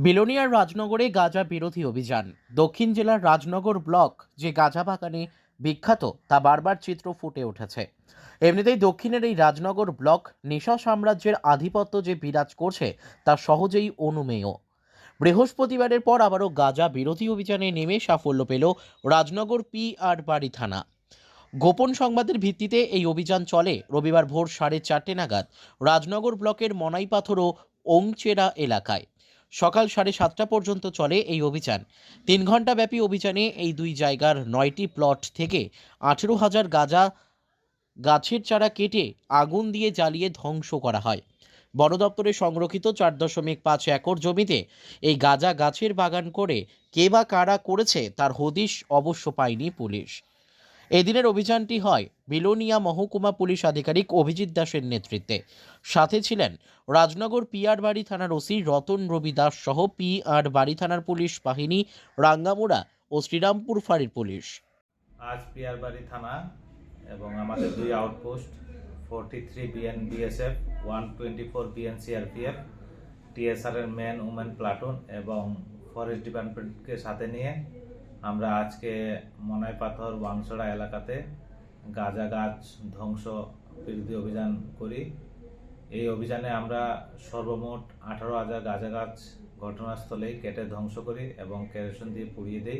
Billionaire রাজনগরে গাঁজা বিরোধী অভিযান। দক্ষিণ জেলার রাজনগর ব্লক যে গাঁজা বাগানে বিখ্যাত তা বারবার চিত্র ফুটে উঠেছে। এমনিতেই দক্ষিণের এই রাজনগর ব্লক নেশা সাম্রাজ্যের আধিপত্য যে বিরাজ করছে তা সহজেই অনুমেয়। বৃহস্পতিবারের পর আবারও গাঁজা বিরোধী অভিযানে নেমে সাফল্য পেল রাজনগর পি আর বাড়ি থানা। গোপন সংবাদের ভিত্তিতে এই অভিযান চলে রবিবার ভোর 4:30 নাগাদ রাজনগর ব্লকের মনাইপাথর ও ওংচেরা এলাকায়। সকাল 7:30 পর্যন্ত চলে এই অভিযান। 3 ঘণ্টা ব্যাপী অভিযানে এই দুই জায়গার 9টি প্লট থেকে 18,000 গাছের চারা কেটে আগুন দিয়ে জ্বালিয়ে ধ্বংস করা হয়। বন দপ্তরে সংরক্ষিত 4.5 একর জমিতে এই গাঁজা গাছের বাগান করে কে বা কারা করেছে তার হদিশ অবশ্য পায়নি পুলিশ। এদিনের অভিযানটি হয় বিলোনিয়া মহকুমা পুলিশ আধিকারিক অভিজিৎ দাসের নেতৃত্বে। সাথে ছিলেন রাজনগর পিআর বাড়ি থানার ওসি রতন রবি দাস সহ পিআর বাড়ি থানার পুলিশ বাহিনী, রাঙ্গামুড়া ও শ্রীরামপুর ফাঁড়ির পুলিশ। আজ পিয়ারবাড়ি থানা এবং আমাদের দুই outpost 43 BN BSF, 124 BN CRPF, TSR এর ম্যান উমেন প্লাটুন এবং ফরেস্ট ডিপার্টমেন্টকে সাথে নিয়ে আমরা আজকে মনাইপাথর ওয়াংছড়া এলাকাতে গাঁজা গাছ ধ্বংস বিরোধী অভিযান করি। এই অভিযানে আমরা সর্বমোট 18,000 গাঁজা গাছ ঘটনাস্থলেই কেটে ধ্বংস করি এবং কেরোসিন দিয়ে পুড়িয়ে দেই।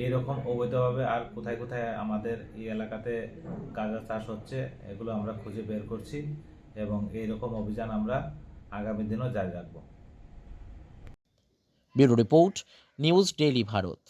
এইরকম অবৈধভাবে আর কোথায় কোথায় আমাদের এই এলাকাতে গাঁজা চাষ হচ্ছে এগুলো আমরা খুঁজে বের করছি এবং এইরকম অভিযান আমরা আগামী দিনও জারি রাখবো। Bureau report, news daily Bharat.